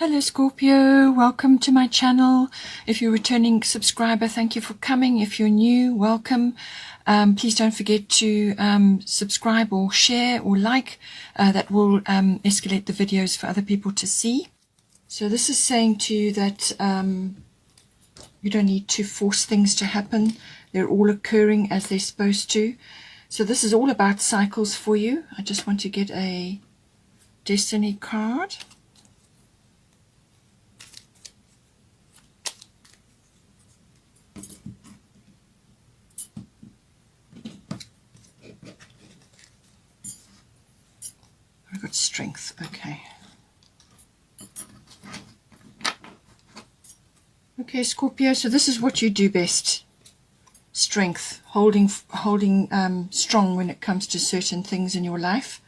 Hello Scorpio, welcome to my channel. If you're a returning subscriber, thank you for coming. If you're new, welcome. Please don't forget to subscribe or share or like. That will escalate the videos for other people to see. So this is saying to you that you don't need to force things to happen. They're all occurring as they're supposed to. So this is all about cycles for you. I just want to get a destiny card. I've got strength, okay. Okay, Scorpio, so this is what you do best. Strength, holding strong when it comes to certain things in your life.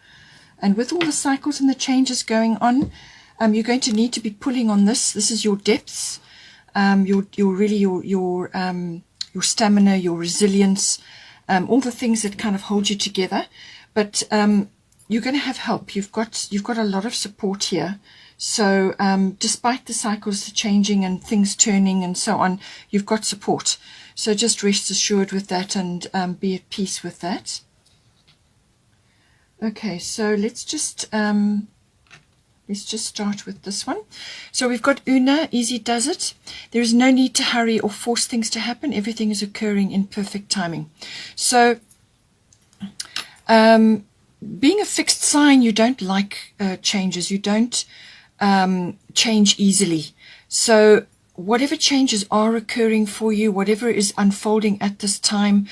And with all the cycles and the changes going on, you're going to need to be pulling on this. This is your depths, your stamina, your resilience, all the things that kind of hold you together. But you're going to have help. You've got a lot of support here. So despite the cycles changing and things turning and so on, you've got support. So just rest assured with that and be at peace with that. Okay, so let's just start with this one. So we've got Una, easy does it. There is no need to hurry or force things to happen. Everything is occurring in perfect timing. So being a fixed sign, you don't like changes. You don't change easily. So whatever changes are occurring for you, whatever is unfolding at this time,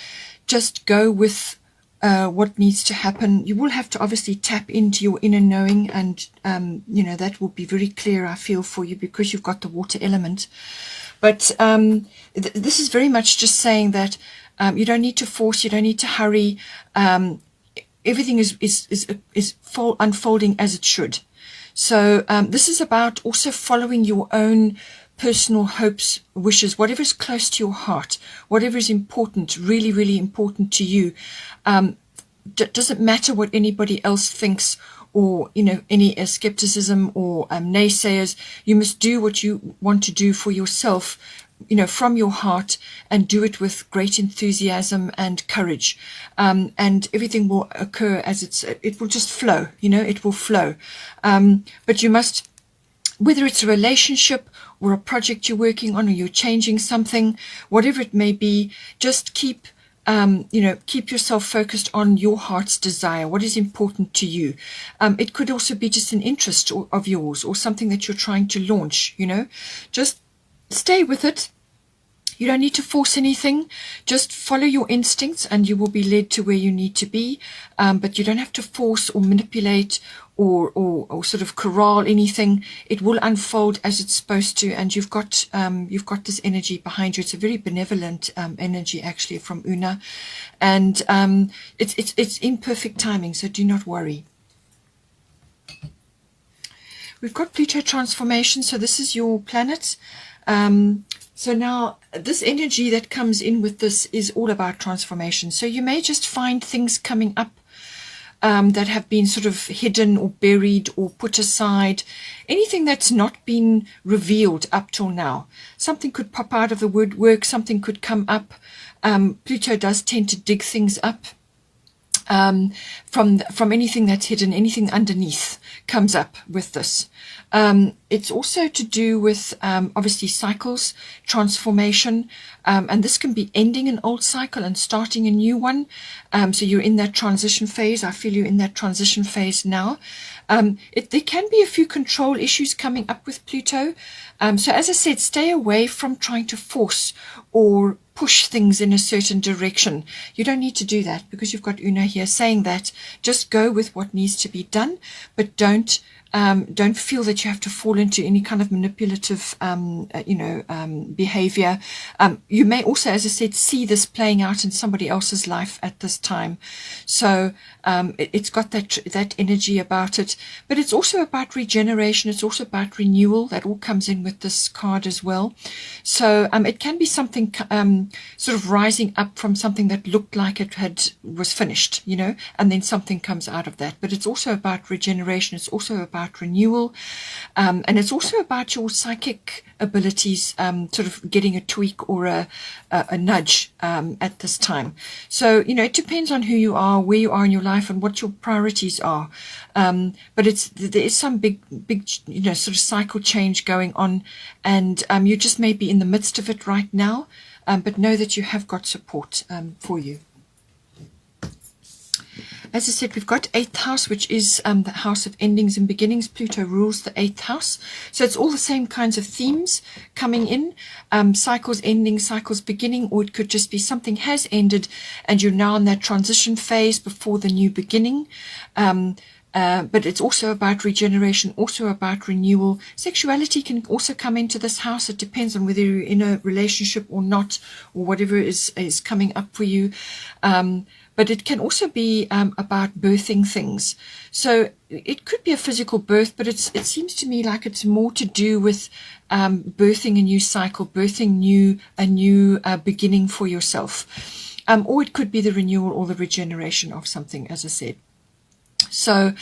just go with what needs to happen. You will have to obviously tap into your inner knowing, and that will be very clear, I feel, for you, because you've got the water element. But this is very much just saying that you don't need to force, you don't need to hurry. Everything is unfolding as it should. So this is about also following your own personal hopes, wishes, whatever is close to your heart, whatever is important, really, really important to you. Doesn't matter what anybody else thinks, or any skepticism or naysayers. You must do what you want to do for yourself, from your heart, and do it with great enthusiasm and courage, and everything will occur as it will just flow. It will flow. But you must, whether it's a relationship or a project you're working on, or you're changing something, whatever it may be, just keep yourself focused on your heart's desire, what is important to you. It could also be just an interest of yours, or something that you're trying to launch. Just stay with it. You don't need to force anything. Just follow your instincts and you will be led to where you need to be. But you don't have to force or manipulate or sort of corral anything. It will unfold as it's supposed to, and you've got this energy behind you. It's a very benevolent energy, actually, from Una, and it's in perfect timing, so do not worry. We've got Pluto transformation, so this is your planet. So now this energy that comes in with this is all about transformation. So you may just find things coming up that have been sort of hidden or buried or put aside. Anything that's not been revealed up till now. Something could pop out of the woodwork, something could come up. Pluto does tend to dig things up. From anything that's hidden, anything underneath comes up with this. It's also to do with obviously cycles, transformation, and this can be ending an old cycle and starting a new one. So you're in that transition phase. I feel you're in that transition phase now. There can be a few control issues coming up with Pluto. So as I said, stay away from trying to force or push things in a certain direction. You don't need to do that, because you've got Una here saying that. Just go with what needs to be done, but don't feel that you have to fall into any kind of manipulative behavior. You may also, as I said, see this playing out in somebody else's life at this time. So it's got that energy about it, but it's also about regeneration. It's also about renewal. That all comes in with this card as well. So it can be something sort of rising up from something that looked like it was finished, and then something comes out of that. But it's also about regeneration. It's also about about renewal. And it's also about your psychic abilities, sort of getting a tweak or a nudge at this time. So, you know, it depends on who you are, where you are in your life, and what your priorities are. But there is some big, you know, sort of cycle change going on, and you just may be in the midst of it right now. But know that you have got support for you. As I said, we've got 8th house, which is the house of endings and beginnings. Pluto rules the 8th house. So it's all the same kinds of themes coming in. Cycles ending, cycles beginning, or it could just be something has ended and you're now in that transition phase before the new beginning. But it's also about regeneration, also about renewal. Sexuality can also come into this house. It depends on whether you're in a relationship or not, or whatever is coming up for you. But it can also be about birthing things. So it could be a physical birth, but it seems to me like it's more to do with birthing a new cycle, birthing a new beginning for yourself. Or it could be the renewal or the regeneration of something, as I said. So,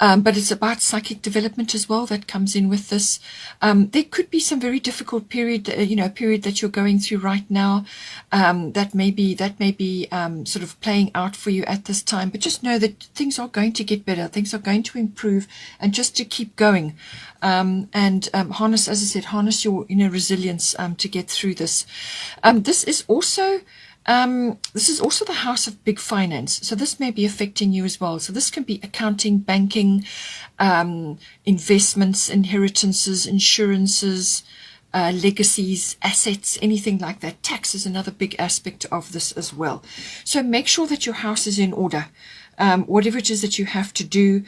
but it's about psychic development as well that comes in with this. There could be some very difficult period that you're going through right now. That may be sort of playing out for you at this time. But just know that things are going to get better. Things are going to improve, and just to keep going. Harness, as I said, harness your inner resilience to get through this. This is also the house of big finance. So this may be affecting you as well. So this can be accounting, banking, investments, inheritances, insurances, legacies, assets, anything like that. Tax is another big aspect of this as well. So make sure that your house is in order. Whatever it is that you have to do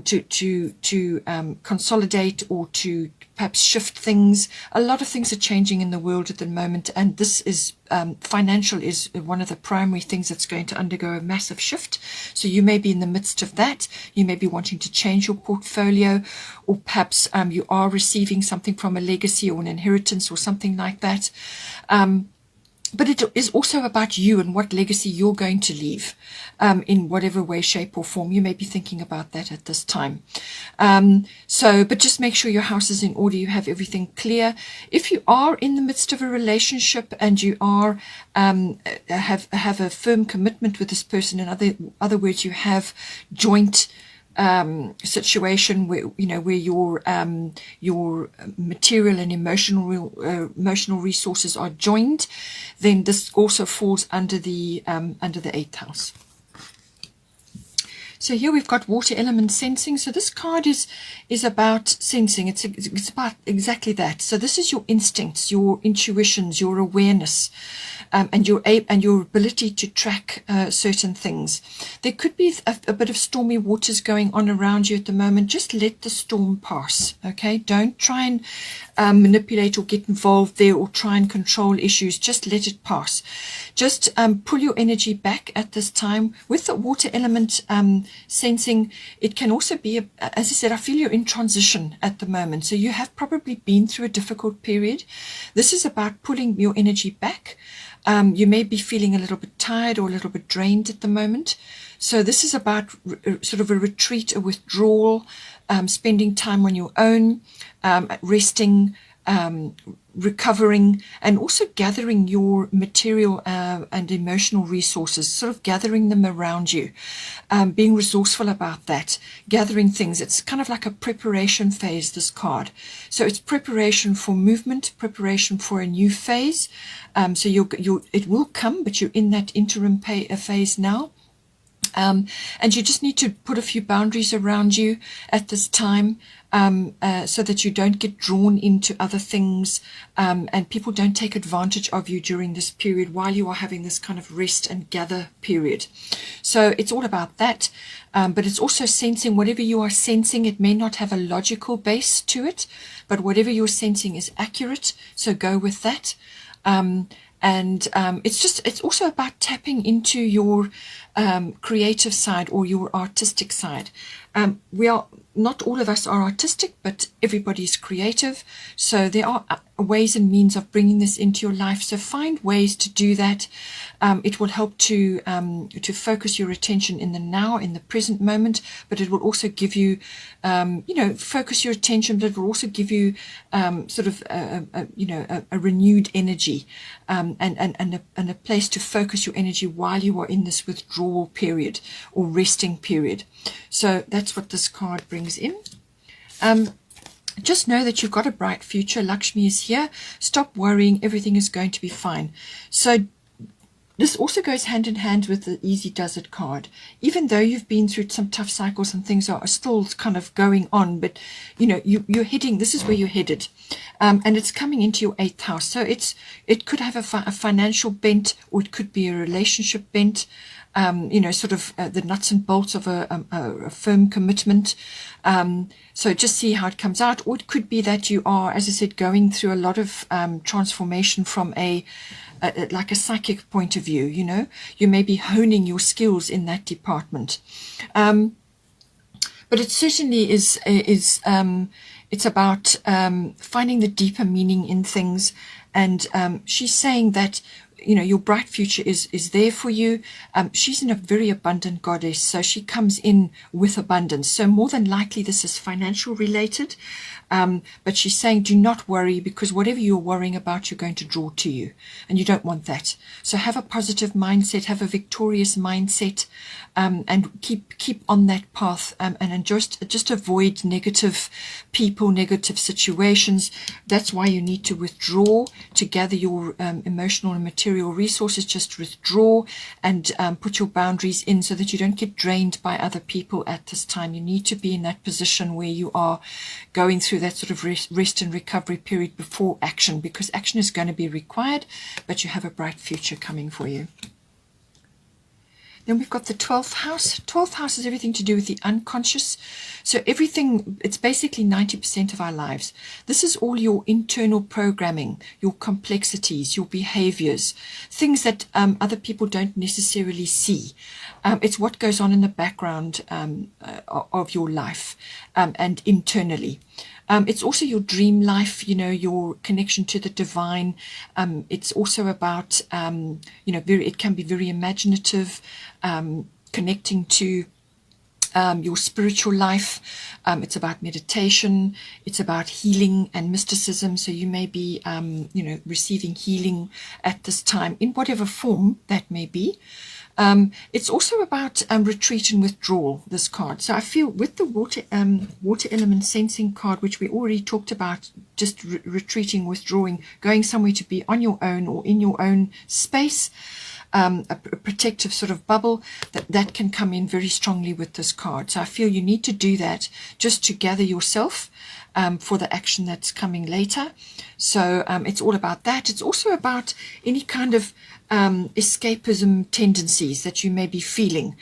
to consolidate or to perhaps shift things. A lot of things are changing in the world at the moment, and this is financial is one of the primary things that's going to undergo a massive shift. So you may be in the midst of that. You may be wanting to change your portfolio, or perhaps you are receiving something from a legacy or an inheritance or something like that. But it is also about you and what legacy you're going to leave in whatever way, shape or form. You may be thinking about that at this time. But just make sure your house is in order. You have everything clear. If you are in the midst of a relationship and you are have a firm commitment with this person, in other words, you have joint situation where your material and emotional resources are joined, then this also falls under the 8th house. So here we've got water element sensing. So this card is about sensing. It's about exactly that. So this is your instincts, your intuitions, your awareness, and your ability to track certain things. There could be a bit of stormy waters going on around you at the moment. Just let the storm pass. Okay, don't try and manipulate or get involved there or try and control issues. Just let it pass. Just pull your energy back at this time. With the water element sensing, it can also be, as I said, I feel you're in transition at the moment. So you have probably been through a difficult period. This is about pulling your energy back. You may be feeling a little bit tired or a little bit drained at the moment. So this is about sort of a retreat, a withdrawal, spending time on your own, resting, recovering, and also gathering your material and emotional resources, sort of gathering them around you, being resourceful about that, gathering things. It's kind of like a preparation phase, this card. So it's preparation for movement, preparation for a new phase. So it will come, but you're in that interim phase now. And you just need to put a few boundaries around you at this time, so that you don't get drawn into other things, and people don't take advantage of you during this period while you are having this kind of rest and gather period. So it's all about that, but it's also sensing. Whatever you are sensing, it may not have a logical base to it, but whatever you're sensing is accurate, so go with that. It's also about tapping into your creative side or your artistic side. Not all of us are artistic, but everybody is creative. So there are ways and means of bringing this into your life. So find ways to do that. It will help to focus your attention in the now, in the present moment, but it will also give you, focus your attention, but it will also give you sort of, a renewed energy and a place to focus your energy while you are in this withdrawal period or resting period. So that's what this card brings in. Just know that you've got a bright future. Lakshmi is here. Stop worrying. Everything is going to be fine. So this also goes hand in hand with the Easy Does It card. Even though you've been through some tough cycles and things are still kind of going on, but you're heading, this is where you're headed. And it's coming into your 8th house. So it could have a financial bent, or it could be a relationship bent. Sort of the nuts and bolts of a firm commitment. So just see how it comes out. Or it could be that you are, as I said, going through a lot of transformation from like a psychic point of view. You may be honing your skills in that department. But it certainly is it's about finding the deeper meaning in things. And she's saying that your bright future is there for you. She's a very abundant goddess, so she comes in with abundance. So more than likely this is financial related, but she's saying do not worry, because whatever you're worrying about, you're going to draw to you, and you don't want that. So have a positive mindset, have a victorious mindset, and keep on that path, and just avoid negative people, negative situations. That's why you need to withdraw to gather your emotional and material resources. Just withdraw and put your boundaries in so that you don't get drained by other people at this time. You need to be in that position where you are going through that sort of rest and recovery period before action, because action is going to be required, but you have a bright future coming for you. Then we've got the 12th house. 12th house is everything to do with the unconscious. So everything, it's basically 90% of our lives. This is all your internal programming, your complexities, your behaviors, things that other people don't necessarily see. It's what goes on in the background of your life and internally. It's also your dream life, your connection to the divine. It's also about, it can be very imaginative, connecting to your spiritual life. It's about meditation. It's about healing and mysticism. So you may be, receiving healing at this time in whatever form that may be. It's also about retreat and withdrawal, this card. So I feel with the water element sensing card, which we already talked about, just retreating, withdrawing, going somewhere to be on your own or in your own space, a protective sort of bubble, that can come in very strongly with this card. So I feel you need to do that just to gather yourself for the action that's coming later. So it's all about that. It's also about any kind of escapism tendencies that you may be feeling.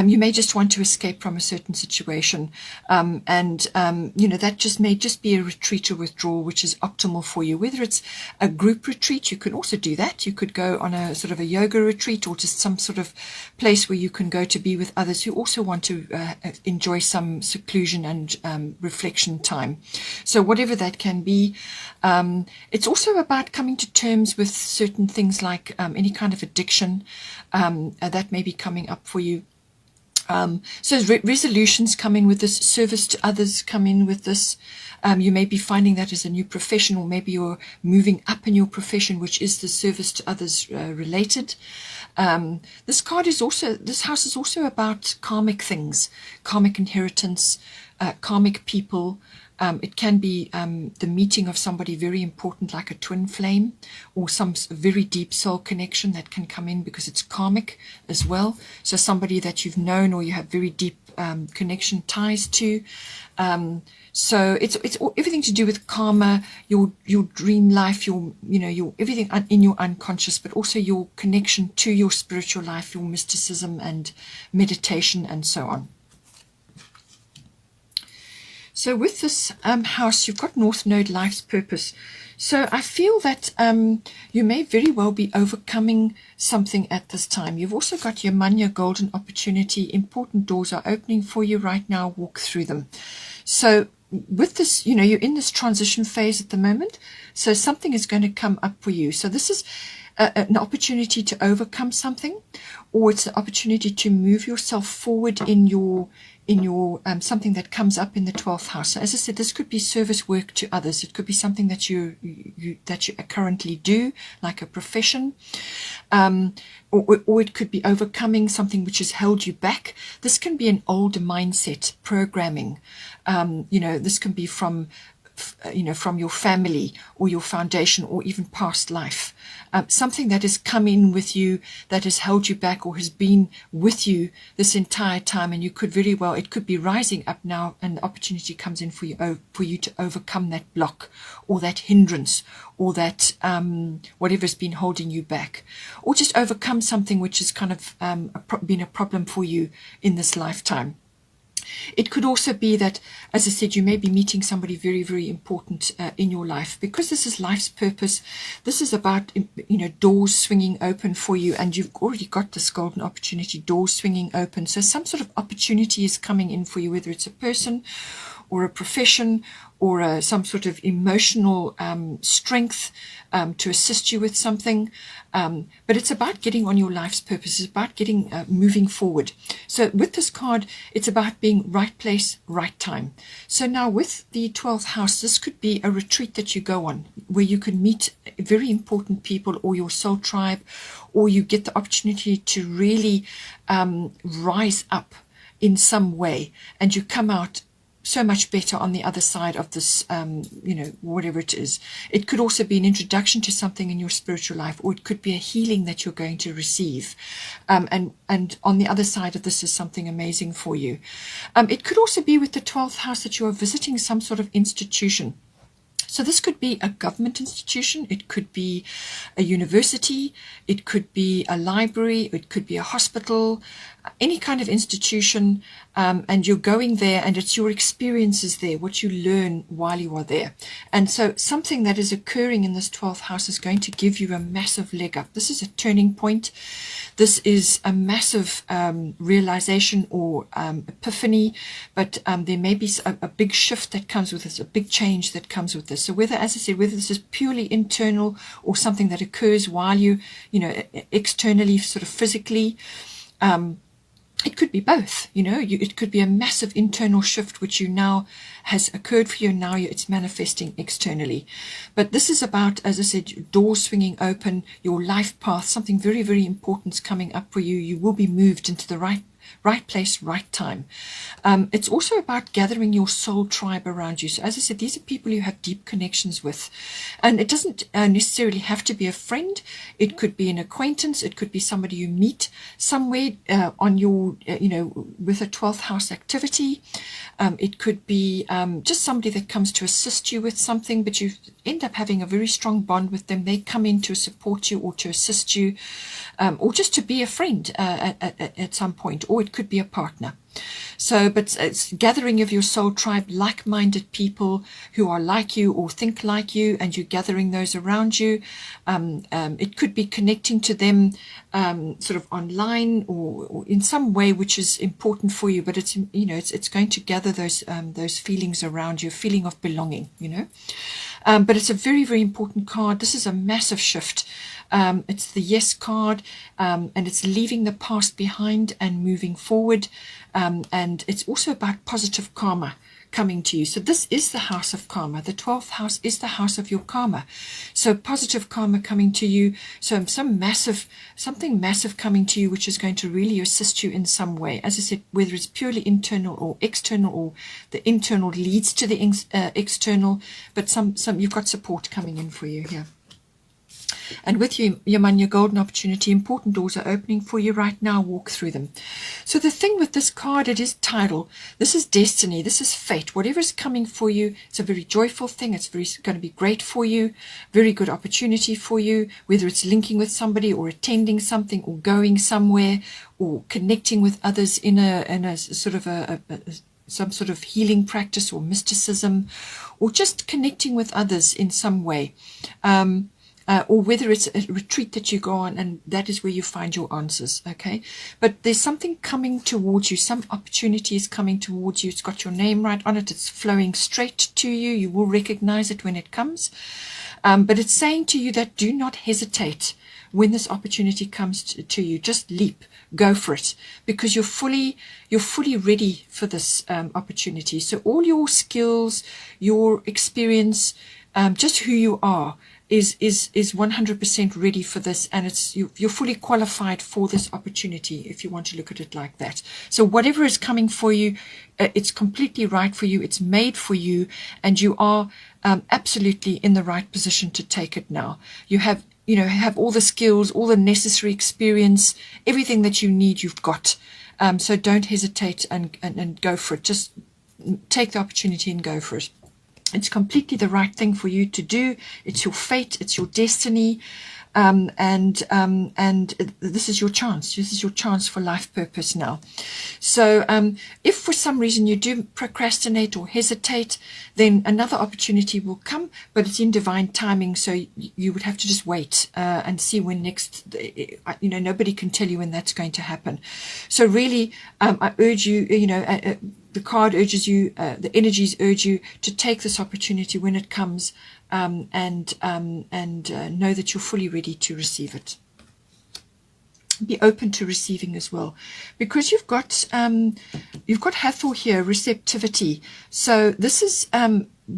You may just want to escape from a certain situation, that may just be a retreat or withdrawal, which is optimal for you. Whether it's a group retreat, you can also do that. You could go on a sort of a yoga retreat, or just some sort of place where you can go to be with others who also want to enjoy some seclusion and reflection time. So whatever that can be. It's also about coming to terms with certain things like any kind of addiction that may be coming up for you. So resolutions come in with this, service to others come in with this. You may be finding that as a new profession, or maybe you're moving up in your profession, which is the service to others related. This house is also about karmic things, karmic inheritance, karmic people. It can be the meeting of somebody very important, like a twin flame, or some very deep soul connection that can come in because it's karmic as well. So somebody that you've known or you have very deep connection ties to. So it's everything to do with karma, your dream life, your everything in your unconscious, but also your connection to your spiritual life, your mysticism and meditation and so on. So with this house, you've got North Node, life's purpose. So I feel that you may very well be overcoming something at this time. You've also got your money, golden opportunity. Important doors are opening for you right now. Walk through them. So with this, you know, you're in this transition phase at the moment. So something is going to come up for you. So this is an opportunity to overcome something, or it's an opportunity to move yourself forward in your something that comes up in the 12th house. So as I said, this could be service work to others. It could be something that you currently do, like a profession, or it could be overcoming something which has held you back. This can be an old mindset programming. You know, this can be from your family or your foundation or even past life. Something that has come in with you that has held you back or has been with you this entire time, and you could very well, it could be rising up now, and the opportunity comes in for you to overcome that block or that hindrance or that whatever's been holding you back, or just overcome something which has kind of been a problem for you in this lifetime. It could also be that, as I said, you may be meeting somebody very, very important in your life, because this is life's purpose. This is about, you know, doors swinging open for you, and you've already got this golden opportunity, doors swinging open. So some sort of opportunity is coming in for you, whether it's a person or a profession or some sort of emotional strength to assist you with something. But it's about getting on your life's purpose. It's about getting moving forward. So with this card, it's about being right place, right time. So now with the 12th house, this could be a retreat that you go on where you can meet very important people or your soul tribe, or you get the opportunity to really rise up in some way, and you come out so much better on the other side of this, you know, whatever it is. It could also be an introduction to something in your spiritual life, or it could be a healing that you're going to receive. And on the other side of this is something amazing for you. It could also be with the 12th house that you are visiting some sort of institution. So this could be a government institution, it could be a university, it could be a library, it could be a hospital, any kind of institution, and you're going there, and it's your experiences there, what you learn while you are there. And so something that is occurring in this 12th house is going to give you a massive leg up. This is a turning point. This is a massive realization or epiphany, but there may be a big shift that comes with this, a big change that comes with this. So whether, as I said, whether this is purely internal or something that occurs while you know, externally, sort of physically, it could be both, you know. It could be a massive internal shift which you now has occurred for you, now it's manifesting externally. But this is about, as I said, doors swinging open, your life path, something very, very important is coming up for you. You will be moved into the right place, right time. It's also about gathering your soul tribe around you. So as I said, these are people you have deep connections with, and it doesn't necessarily have to be a friend. It could be an acquaintance, it could be somebody you meet somewhere on your you know, with a 12th house activity. It could be just somebody that comes to assist you with something, but you end up having a very strong bond with them. They come in to support you or to assist you, or just to be a friend at some point, or it could be a partner. So, but it's gathering of your soul tribe, like-minded people who are like you or think like you, and you're gathering those around you. It could be connecting to them sort of online or in some way which is important for you, but it's, you know, it's going to gather those feelings around you, a feeling of belonging, you know. But it's a very, very important card. This is a massive shift. It's the yes card, and it's leaving the past behind and moving forward. And it's also about positive karma coming to you. So this is the house of karma. The 12th house is the house of your karma. So positive karma coming to you. So something massive coming to you, which is going to really assist you in some way. As I said, whether it's purely internal or external, or the internal leads to the external, but you've got support coming in for you here. And with you, Yaman, your golden opportunity, important doors are opening for you right now. Walk through them. So the thing with this card, it is tidal. This is destiny. This is fate. Whatever is coming for you, it's a very joyful thing. It's going to be great for you. Very good opportunity for you, whether it's linking with somebody or attending something or going somewhere or connecting with others in a sort of a some sort of healing practice or mysticism, or just connecting with others in some way. Or whether it's a retreat that you go on and that is where you find your answers, okay? But there's something coming towards you, some opportunity is coming towards you. It's got your name right on it, it's flowing straight to you. You will recognize it when it comes. But it's saying to you that do not hesitate when this opportunity comes to you. Just leap, go for it, because you're fully ready for this opportunity. So all your skills, your experience, just who you are, is 100% ready for this, and you're fully qualified for this opportunity, if you want to look at it like that. So whatever is coming for you, it's completely right for you, it's made for you, and you are absolutely in the right position to take it now. You have all the skills, all the necessary experience, everything that you need, you've got. So don't hesitate and go for it. Just take the opportunity and go for it. It's completely the right thing for you to do. It's your fate. It's your destiny. And this is your chance. This is your chance for life purpose now. So if for some reason you do procrastinate or hesitate, then another opportunity will come, but it's in divine timing. So you would have to just wait and see when next, nobody can tell you when that's going to happen. So really, I urge you, the card urges you, the energies urge you to take this opportunity when it comes, and know that you're fully ready to receive it. Be open to receiving as well, because you've got Hathor here, receptivity. So this is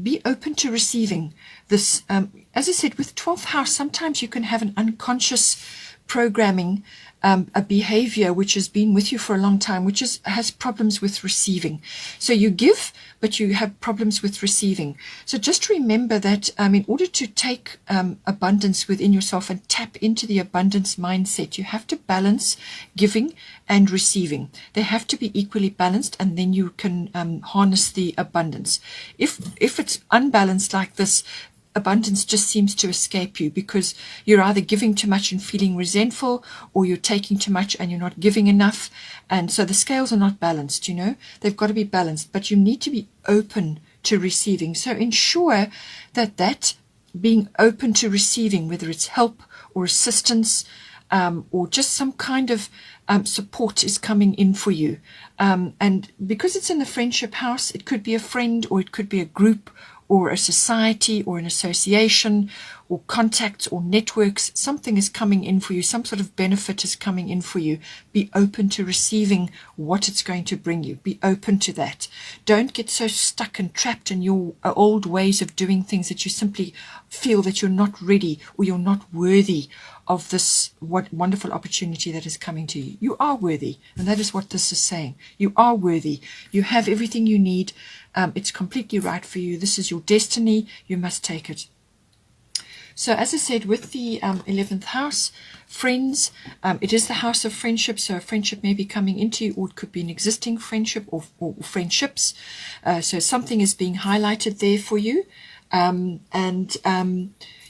be open to receiving this. As I said, with 12th house, sometimes you can have an unconscious programming, a behavior which has been with you for a long time, which has problems with receiving. So you give, but you have problems with receiving. So just remember that in order to take abundance within yourself and tap into the abundance mindset, you have to balance giving and receiving. They have to be equally balanced, and then you can harness the abundance. If it's unbalanced like this, abundance just seems to escape you, because you're either giving too much and feeling resentful, or you're taking too much and you're not giving enough. And so the scales are not balanced, they've got to be balanced, but you need to be open to receiving. So ensure that being open to receiving, whether it's help or assistance, or just some kind of support, is coming in for you. And because it's in the friendship house, it could be a friend, or it could be a group, or a society, or an association, or contacts or networks. Something is coming in for you. Some sort of benefit is coming in for you. Be open to receiving what it's going to bring you. Be open to that. Don't get so stuck and trapped in your old ways of doing things that you simply feel that you're not ready, or you're not worthy of this wonderful opportunity that is coming to you. You are worthy, and that is what this is saying. You are worthy. You have everything you need. It's completely right for you. This is your destiny. You must take it. So as I said, with the 11th house, friends, it is the house of friendship. So a friendship may be coming into you, or it could be an existing friendship, or friendships. So something is being highlighted there for you.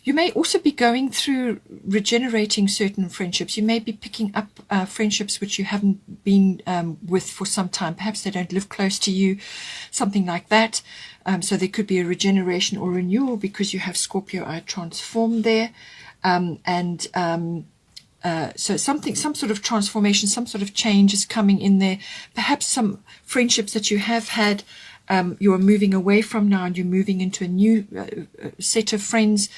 You may also be going through regenerating certain friendships. You may be picking up friendships which you haven't been with for some time. Perhaps they don't live close to you, something like that. So there could be a regeneration or renewal, because you have Scorpio I transformed there. So some sort of transformation, some sort of change is coming in there. Perhaps some friendships that you have had, you're moving away from now, and you're moving into a new set of friends,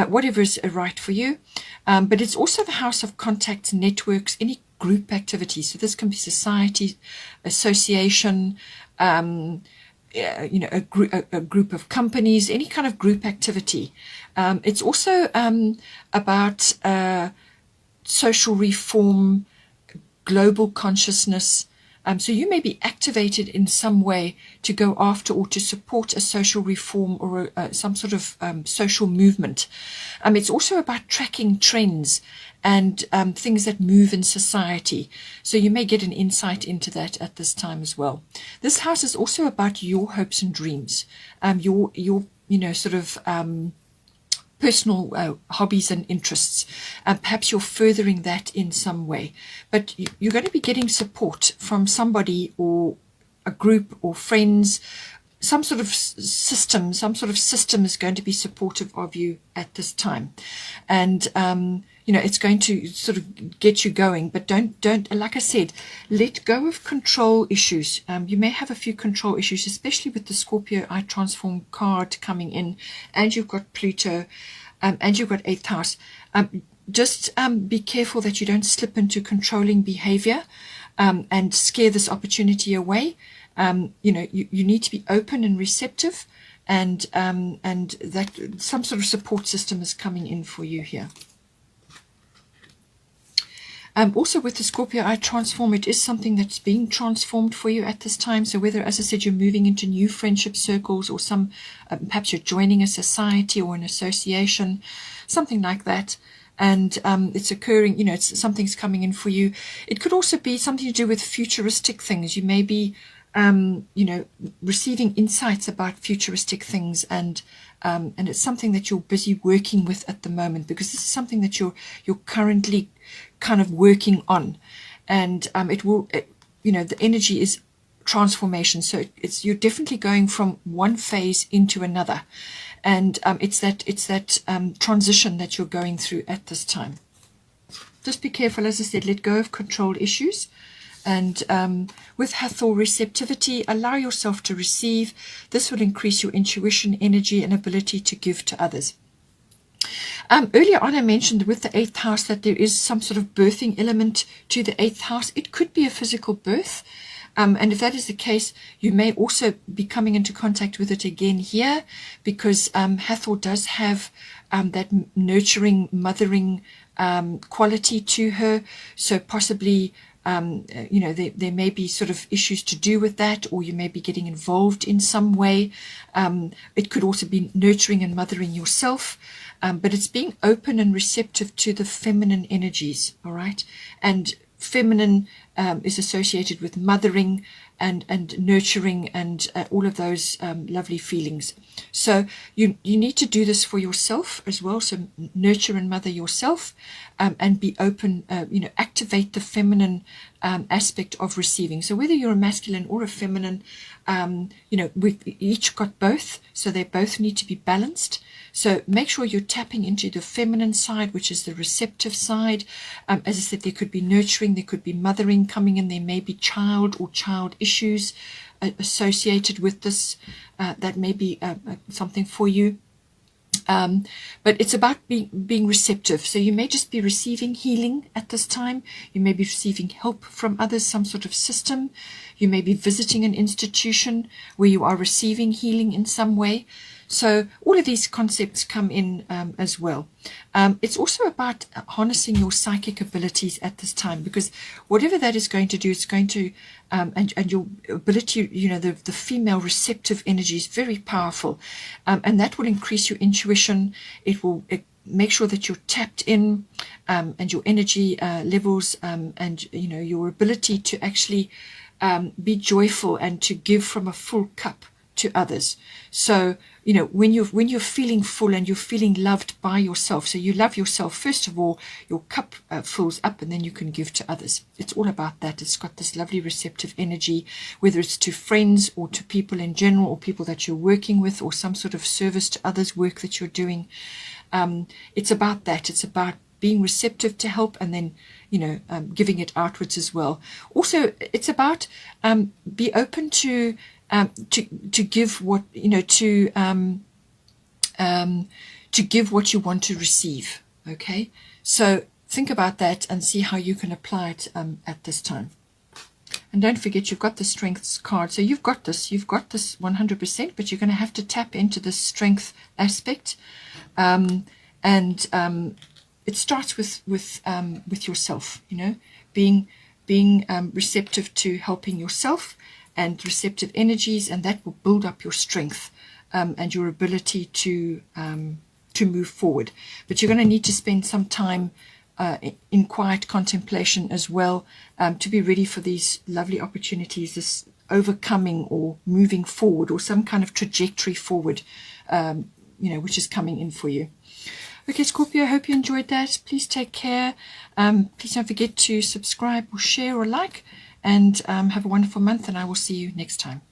whatever is right for you. But it's also the house of contacts, networks, any group activity. So this can be society, association, a group of companies, any kind of group activity. It's also about social reform, global consciousness. So you may be activated in some way to go after or to support a social reform, or some sort of social movement. It's also about tracking trends and things that move in society. So you may get an insight into that at this time as well. This house is also about your hopes and dreams, your sort of personal hobbies and interests, and perhaps you're furthering that in some way. But you're going to be getting support from somebody, or a group or friends, some sort of system is going to be supportive of you at this time. And it's going to sort of get you going, but don't, like I said, let go of control issues. You may have a few control issues, especially with the Scorpio I Transform card coming in, and you've got Pluto, and you've got 8th house. Just be careful that you don't slip into controlling behavior and scare this opportunity away. You need to be open and receptive, and that some sort of support system is coming in for you here. Also with the Scorpio I Transform, it is something that's being transformed for you at this time. So whether, as I said, you're moving into new friendship circles, or perhaps you're joining a society or an association, something like that, and it's occurring, something's coming in for you. It could also be something to do with futuristic things. You may be receiving insights about futuristic things, and it's something that you're busy working with at the moment, because this is something that you're currently kind of working on, and the energy is transformation. So you're definitely going from one phase into another, and it's that transition that you're going through at this time. Just be careful, as I said, let go of controlled issues. And with Hathor receptivity, allow yourself to receive. This will increase your intuition, energy, and ability to give to others. Earlier on, I mentioned with the 8th house that there is some sort of birthing element to the 8th house. It could be a physical birth. And if that is the case, you may also be coming into contact with it again here, because Hathor does have that nurturing, mothering quality to her. So possibly there may be sort of issues to do with that, or you may be getting involved in some way. It could also be nurturing and mothering yourself, but it's being open and receptive to the feminine energies, all right? And feminine is associated with mothering and nurturing and all of those lovely feelings. So you need to do this for yourself as well. So nurture and mother yourself, and be open, activate the feminine aspect of receiving. So whether you're a masculine or a feminine, we've each got both, so they both need to be balanced. So make sure you're tapping into the feminine side, which is the receptive side. As I said, there could be nurturing, there could be mothering coming in, there may be child or child issues associated with this. That may be something for you. But it's about being receptive. So you may just be receiving healing at this time. You may be receiving help from others, some sort of system. You may be visiting an institution where you are receiving healing in some way. So all of these concepts come in as well. It's also about harnessing your psychic abilities at this time, because whatever that is going to do, it's going to, and your ability, the female receptive energy is very powerful, and that will increase your intuition. It will make sure that you're tapped in, and your energy levels, and your ability to actually be joyful and to give from a full cup to others. So when you're feeling full and you're feeling loved by yourself, so you love yourself first of all, your cup fills up, and then you can give to others. It's all about that. It's got this lovely receptive energy, whether it's to friends or to people in general, or people that you're working with, or some sort of service to others work that you're doing. It's about that. It's about being receptive to help, and then giving it outwards as well. Also, it's about be open to give what to give what you want to receive. Okay, so think about that and see how you can apply it at this time. And don't forget, you've got the Strengths card, so you've got this 100%, but you're going to have to tap into the strength aspect, and it starts with yourself, being receptive to helping yourself, and receptive energies, and that will build up your strength and your ability to move forward. But you're going to need to spend some time in quiet contemplation as well, to be ready for these lovely opportunities, this overcoming or moving forward, or some kind of trajectory forward, which is coming in for you. Okay, Scorpio, I hope you enjoyed that. Please take care. Please don't forget to subscribe or share or like. and have a wonderful month, and I will see you next time.